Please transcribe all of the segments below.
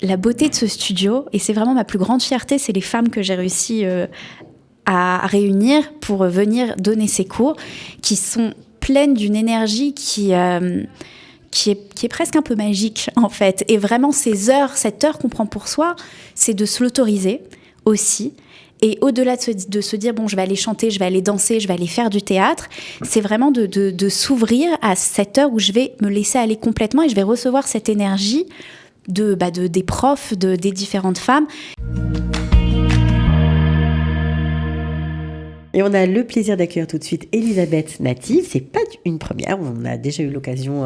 la beauté de ce studio, et c'est vraiment ma plus grande fierté, c'est les femmes que j'ai réussi à réunir pour venir donner ces cours, qui sont pleines d'une énergie qui est presque un peu magique, en fait. Et vraiment, cette heure qu'on prend pour soi, c'est de se l'autoriser aussi. Et au-delà de se dire, bon, je vais aller chanter, je vais aller danser, je vais aller faire du théâtre, c'est vraiment de s'ouvrir à cette heure où je vais me laisser aller complètement et je vais recevoir cette énergie des profs, des différentes femmes. Et on a le plaisir d'accueillir tout de suite Elisabeth Native. C'est pas une première, on a déjà eu l'occasion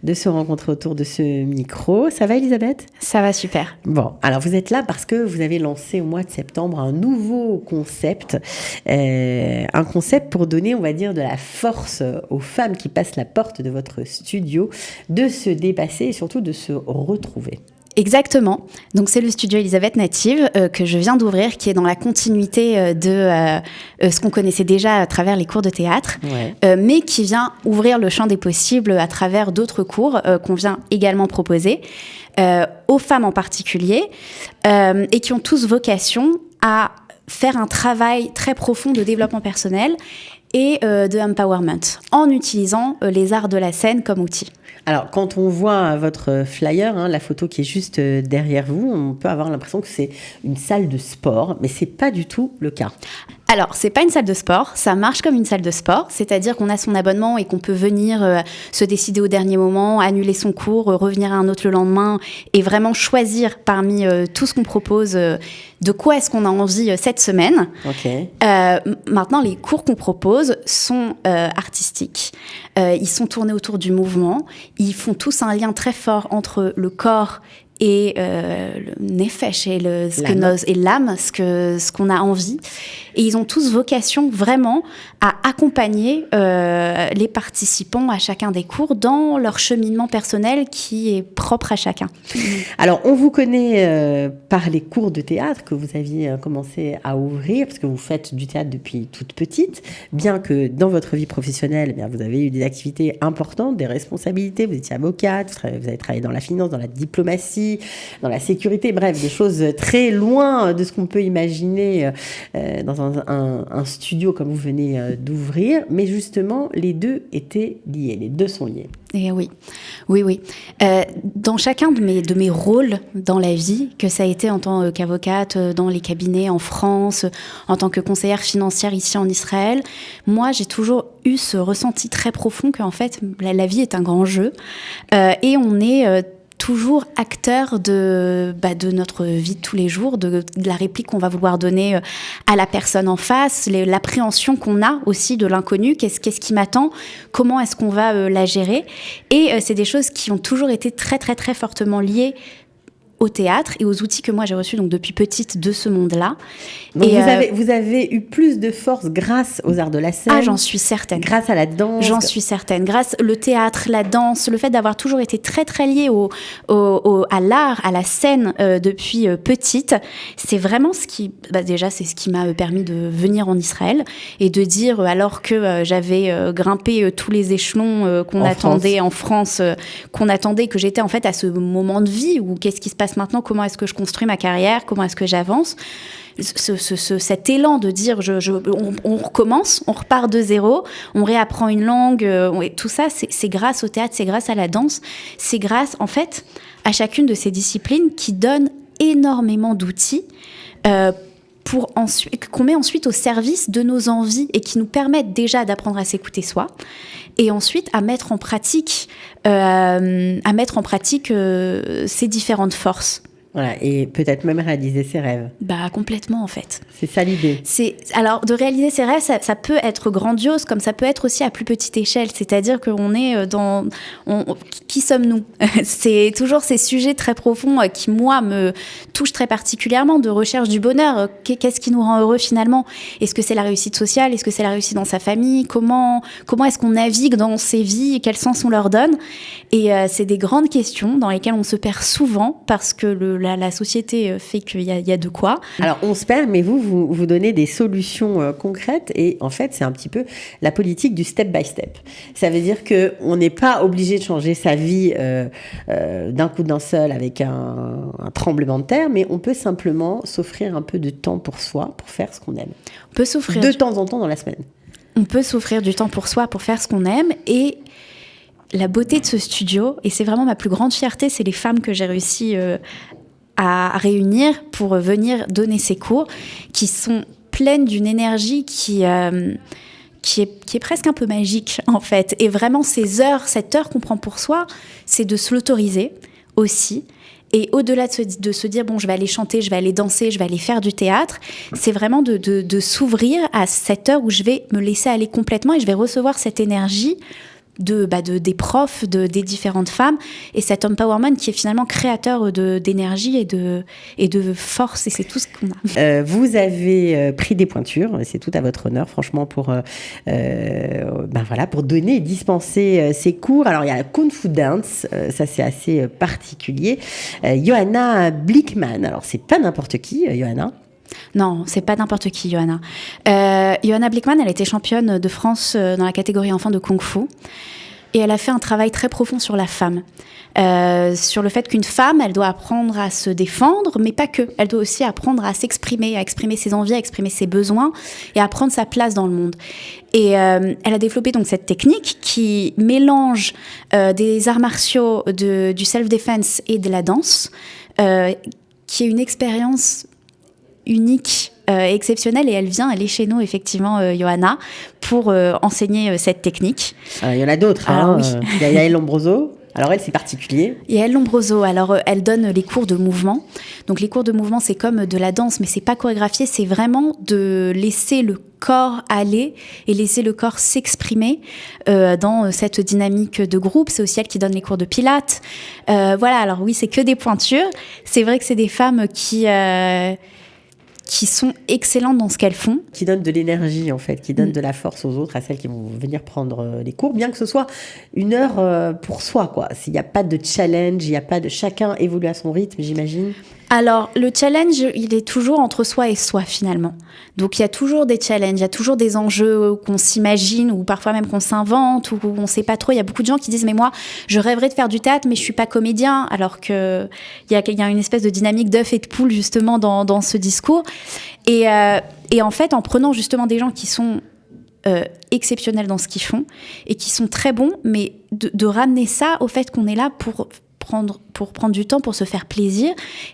de se rencontrer autour de ce micro. Ça va, Elisabeth ? Ça va super. Bon, alors vous êtes là parce que vous avez lancé au mois de septembre un nouveau concept, un concept pour donner, on va dire, de la force aux femmes qui passent la porte de votre studio, de se dépasser et surtout de se retrouver. Exactement. Donc c'est le studio Elisabeth Native que je viens d'ouvrir, qui est dans la continuité de ce qu'on connaissait déjà à travers les cours de théâtre, mais qui vient ouvrir le champ des possibles à travers d'autres cours qu'on vient également proposer aux femmes en particulier, et qui ont tous vocation à faire un travail très profond de développement personnel et de empowerment, en utilisant les arts de la scène comme outil. Alors, quand on voit votre flyer, la photo qui est juste derrière vous, on peut avoir l'impression que c'est une salle de sport, mais c'est pas du tout le cas. Alors, c'est pas une salle de sport, ça marche comme une salle de sport, c'est-à-dire qu'on a son abonnement et qu'on peut venir se décider au dernier moment, annuler son cours, revenir à un autre le lendemain et vraiment choisir parmi tout ce qu'on propose de quoi est-ce qu'on a envie cette semaine. Okay. Maintenant, les cours qu'on propose sont artistiques. Ils sont tournés autour du mouvement. Ils font tous un lien très fort entre le corps et le nefesh et l'âme, ce qu'on a envie. Et ils ont tous vocation vraiment à accompagner les participants à chacun des cours dans leur cheminement personnel qui est propre à chacun. Alors, on vous connaît par les cours de théâtre que vous aviez commencé à ouvrir, parce que vous faites du théâtre depuis toute petite, bien que dans votre vie professionnelle, vous avez eu des activités importantes, des responsabilités, vous étiez avocate, vous avez travaillé dans la finance, dans la diplomatie, dans la sécurité, bref, des choses très loin de ce qu'on peut imaginer dans un studio comme vous venez d'ouvrir, mais justement, les deux étaient liés, les deux sont liés. Et oui. Dans chacun de mes rôles dans la vie, que ça a été en tant qu'avocate dans les cabinets en France, en tant que conseillère financière ici en Israël, moi j'ai toujours eu ce ressenti très profond qu'en fait la vie est un grand jeu et on est toujours acteur de notre vie de tous les jours, de la réplique qu'on va vouloir donner à la personne en face, l'appréhension qu'on a aussi de l'inconnu, qu'est-ce qui m'attend, comment est-ce qu'on va la gérer. Et c'est des choses qui ont toujours été très, très, très fortement liées au théâtre et aux outils que moi j'ai reçus donc depuis petite de ce monde-là. Donc vous avez eu plus de force grâce aux arts de la scène. Ah, j'en suis certaine. Grâce à la danse. J'en suis certaine. Grâce le théâtre, la danse, le fait d'avoir toujours été très très liée à l'art, à la scène depuis petite, c'est vraiment ce qui, déjà c'est ce qui m'a permis de venir en Israël et de dire alors que j'avais grimpé tous les échelons qu'on attendait en France, qu'on attendait, que j'étais en fait à ce moment de vie où qu'est-ce qui se passe maintenant, comment est-ce que je construis ma carrière, comment est-ce que j'avance, cet élan de dire on recommence, on repart de zéro, on réapprend une langue, tout ça c'est grâce au théâtre, c'est grâce à la danse, c'est grâce en fait à chacune de ces disciplines qui donnent énormément d'outils qu'on met ensuite au service de nos envies et qui nous permettent déjà d'apprendre à s'écouter soi et ensuite à mettre en pratique ces différentes forces. Voilà, et peut-être même réaliser ses rêves. Complètement en fait. C'est ça l'idée. Alors de réaliser ses rêves, ça peut être grandiose comme ça peut être aussi à plus petite échelle. C'est-à-dire qu'on est qui sommes-nous ? C'est toujours ces sujets très profonds qui moi me touchent très particulièrement, de recherche du bonheur. Qu'est-ce qui nous rend heureux finalement ? Est-ce que c'est la réussite sociale ? Est-ce que c'est la réussite dans sa famille ? Comment est-ce qu'on navigue dans ces vies ? Quel sens on leur donne ? Et c'est des grandes questions dans lesquelles on se perd souvent parce que la société fait qu'il y a de quoi. Alors, on se perd, mais vous donnez des solutions concrètes et en fait, c'est un petit peu la politique du step by step. Ça veut dire qu'on n'est pas obligé de changer sa vie d'un coup d'un seul avec un tremblement de terre, mais on peut simplement s'offrir un peu de temps pour soi, pour faire ce qu'on aime. On peut s'offrir de temps en temps dans la semaine. On peut s'offrir du temps pour soi, pour faire ce qu'on aime. Et la beauté de ce studio, et c'est vraiment ma plus grande fierté, c'est les femmes que j'ai réussi à réunir pour venir donner ces cours, qui sont pleines d'une énergie qui est presque un peu magique, en fait. Et vraiment, cette heure qu'on prend pour soi, c'est de se l'autoriser aussi. Et au-delà de se dire, bon, je vais aller chanter, je vais aller danser, je vais aller faire du théâtre, c'est vraiment de s'ouvrir à cette heure où je vais me laisser aller complètement et je vais recevoir cette énergie des profs, des différentes femmes, et cet empowerment qui est finalement créateur d'énergie et de force, et c'est tout ce qu'on a. Vous avez pris des pointures, c'est tout à votre honneur, franchement, pour donner et dispenser ces cours. Alors, il y a la Kung Fu Dance, ça c'est assez particulier. Johanna Blickman, alors c'est pas n'importe qui, Johanna. Non, c'est pas n'importe qui, Johanna. Johanna Blickman, elle a été championne de France dans la catégorie enfant de Kung Fu. Et elle a fait un travail très profond sur la femme. Sur le fait qu'une femme, elle doit apprendre à se défendre, mais pas que. Elle doit aussi apprendre à s'exprimer, à exprimer ses envies, à exprimer ses besoins et à prendre sa place dans le monde. Et elle a développé donc cette technique qui mélange des arts martiaux, du self-defense et de la danse, qui est une expérience unique, exceptionnelle, et elle est chez nous effectivement, Johanna, pour enseigner cette technique. Il y en a d'autres, oui. Il y a Yael Lombroso. Alors elle, c'est particulier. Yael Lombroso, alors elle donne les cours de mouvement. Donc les cours de mouvement, c'est comme de la danse, mais c'est pas chorégraphié, c'est vraiment de laisser le corps aller et laisser le corps s'exprimer dans cette dynamique de groupe. C'est aussi elle qui donne les cours de pilates. Voilà, alors oui, c'est que des pointures. C'est vrai que c'est des femmes qui sont excellentes dans ce qu'elles font. Qui donnent de l'énergie, en fait, qui donnent de la force aux autres, à celles qui vont venir prendre les cours, bien que ce soit une heure pour soi, quoi. S'il n'y a pas de challenge, il n'y a pas de... Chacun évolue à son rythme, j'imagine. Alors, le challenge, il est toujours entre soi et soi, finalement. Donc, il y a toujours des challenges, il y a toujours des enjeux qu'on s'imagine, ou parfois même qu'on s'invente, ou on ne sait pas trop. Il y a beaucoup de gens qui disent « Mais moi, je rêverais de faire du théâtre, mais je ne suis pas comédien », alors qu'il y a une espèce de dynamique d'œuf et de poule, justement, dans ce discours. Et en fait, en prenant justement des gens qui sont exceptionnels dans ce qu'ils font, et qui sont très bons, mais de ramener ça au fait qu'on est là pour prendre du temps, pour se faire plaisir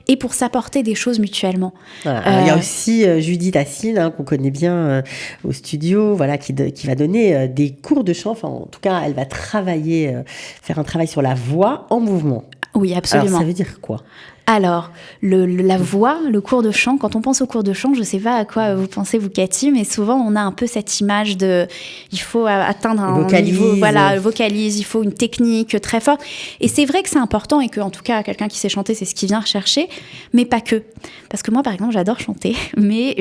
et pour s'apporter des choses mutuellement. Voilà. Il y a aussi Judith Assine, qu'on connaît bien au studio, voilà, qui va donner des cours de chant. Enfin, en tout cas, elle va travailler, faire un travail sur la voix en mouvement. Oui, absolument. Alors, ça veut dire quoi ? Alors, la voix, le cours de chant, quand on pense au cours de chant, je ne sais pas à quoi vous pensez, vous, Cathy, mais souvent, on a un peu cette image il faut atteindre un niveau, vocalise, il faut une technique très forte. Et c'est vrai que c'est important et qu'en tout cas, quelqu'un qui sait chanter, c'est ce qu'il vient rechercher, mais pas que. Parce que moi, par exemple, j'adore chanter, mais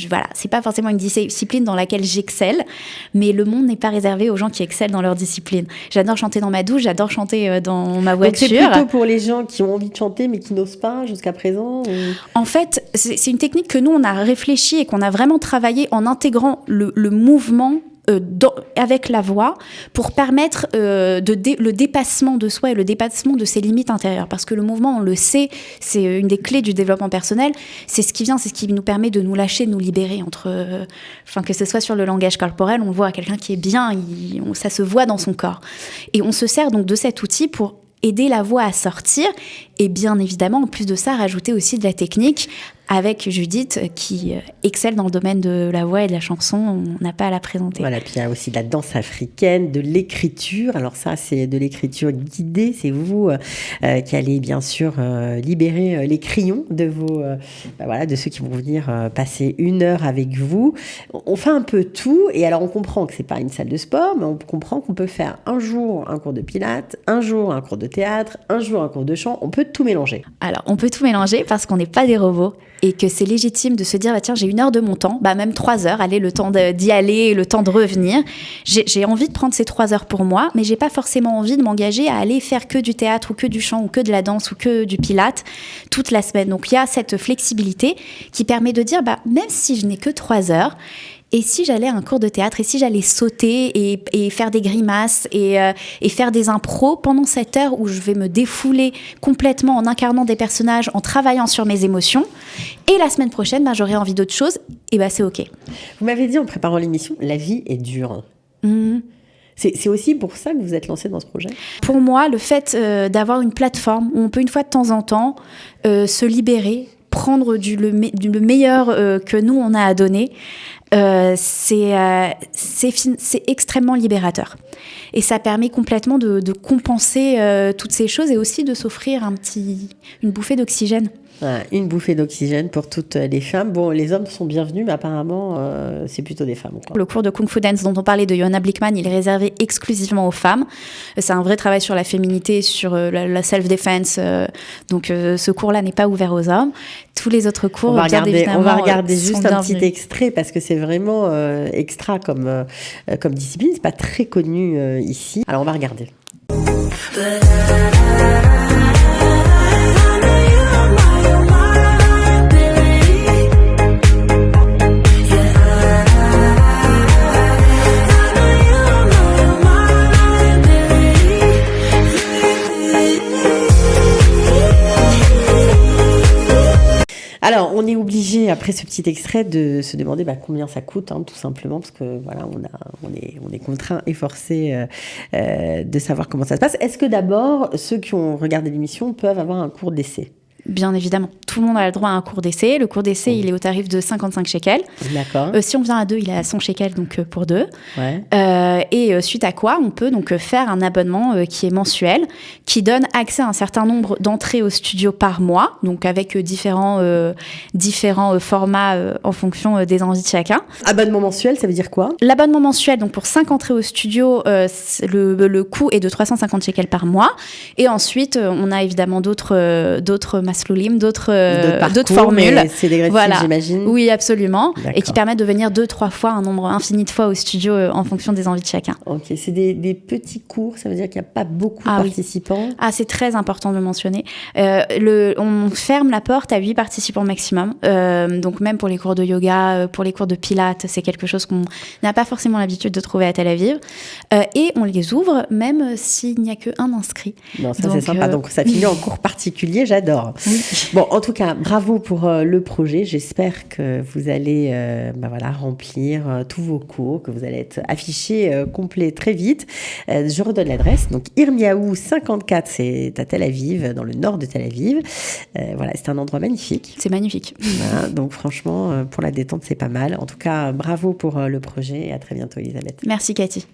voilà, c'est pas forcément une discipline dans laquelle j'excelle, mais le monde n'est pas réservé aux gens qui excellent dans leur discipline. J'adore chanter dans ma douche, j'adore chanter dans ma voiture. Donc c'est plutôt pour les gens qui ont envie de chanter, mais qui n'osent pas jusqu'à présent En fait, c'est une technique que nous, on a réfléchi et qu'on a vraiment travaillé en intégrant le mouvement avec la voix pour permettre le dépassement de soi et le dépassement de ses limites intérieures. Parce que le mouvement, on le sait, c'est une des clés du développement personnel. C'est ce qui nous permet de nous lâcher, de nous libérer que ce soit sur le langage corporel, on le voit, quelqu'un qui est bien, ça se voit dans son corps. Et on se sert donc de cet outil pour aider la voix à sortir et bien évidemment, en plus de ça, rajouter aussi de la technique avec Judith qui excelle dans le domaine de la voix et de la chanson. On n'a pas à la présenter. Voilà, puis il y a aussi de la danse africaine, de l'écriture. Alors ça, c'est de l'écriture guidée. C'est vous qui allez bien sûr libérer les crayons de de ceux qui vont venir passer une heure avec vous. On fait un peu tout. Et alors, on comprend que c'est pas une salle de sport, mais on comprend qu'on peut faire un jour un cours de pilates, un jour un cours de théâtre, un jour un cours de chant. On peut tout mélanger. Alors, on peut tout mélanger parce qu'on n'est pas des robots. et que c'est légitime de se dire tiens, j'ai 1 heure de mon temps, même 3 heures, allez, le temps d'y aller, le temps de revenir. J'ai envie de prendre ces 3 heures pour moi, mais j'ai pas forcément envie de m'engager à aller faire que du théâtre ou que du chant ou que de la danse ou que du pilate toute la semaine. Donc il y a cette flexibilité qui permet de dire même si je n'ai que 3 heures, et si j'allais à un cours de théâtre, et si j'allais sauter et faire des grimaces et faire des impros pendant cette heure où je vais me défouler complètement en incarnant des personnages, en travaillant sur mes émotions, et la semaine prochaine, j'aurai envie d'autre chose, et c'est OK. Vous m'avez dit en préparant l'émission, la vie est dure. C'est aussi pour ça que vous êtes lancée dans ce projet ? Pour moi, le fait d'avoir une plateforme où on peut une fois de temps en temps se libérer, prendre le meilleur que nous, on a à donner, c'est extrêmement libérateur. Et ça permet complètement de compenser toutes ces choses et aussi de s'offrir une bouffée d'oxygène. Une bouffée d'oxygène pour toutes les femmes. Bon, les hommes sont bienvenus, mais apparemment, c'est plutôt des femmes. Le cours de Kung Fu Dance dont on parlait de Johanna Blickman, il est réservé exclusivement aux femmes. C'est un vrai travail sur la féminité, sur la self-defense. Donc, ce cours-là n'est pas ouvert aux hommes. Tous les autres cours, on va regarder juste un bienvenus. petit extrait parce que c'est vraiment extra comme discipline. C'est pas très connu ici. Alors, on va regarder. Alors, on est obligé, après ce petit extrait, de se demander combien ça coûte, tout simplement, parce que voilà, on est contraint et forcé de savoir comment ça se passe. Est-ce que d'abord, ceux qui ont regardé l'émission peuvent avoir un cours d'essai ? Bien évidemment, tout le monde a le droit à un cours d'essai. Le cours d'essai, il est au tarif de 55 shekels. D'accord. Si on vient à 2, il est à 100 shekels, donc pour 2. Ouais. Et suite à quoi, on peut donc faire un abonnement qui est mensuel, qui donne accès à un certain nombre d'entrées au studio par mois, donc avec différents formats en fonction des envies de chacun. Abonnement mensuel, ça veut dire quoi ? L'abonnement mensuel, donc pour 5 entrées au studio, le coût est de 350 shekels par mois. Et ensuite, on a évidemment d'autres masloulim, d'autres formules. C'est dégressif, j'imagine. Oui, absolument. D'accord. Et qui permettent de venir 2-3 fois, un nombre infini de fois au studio en fonction des envies de chacun. Ok, c'est des petits cours, ça veut dire qu'il n'y a pas beaucoup de participants. Ah, c'est très important de le mentionner. On ferme la porte à 8 participants maximum. Donc même pour les cours de yoga, pour les cours de pilates, c'est quelque chose qu'on n'a pas forcément l'habitude de trouver à Tel Aviv. Et on les ouvre même s'il n'y a qu'un inscrit. Non, ça c'est sympa. Donc ça finit en cours particulier, j'adore. Oui. Bon, en tout cas, bravo pour le projet. J'espère que vous allez remplir tous vos cours, que vous allez être affichés complet très vite. Je redonne l'adresse. Donc, Irmiaou 54, c'est à Tel Aviv, dans le nord de Tel Aviv. C'est un endroit magnifique. C'est magnifique. Voilà, donc, franchement, pour la détente, c'est pas mal. En tout cas, bravo pour le projet et à très bientôt, Elisabeth. Merci, Cathy.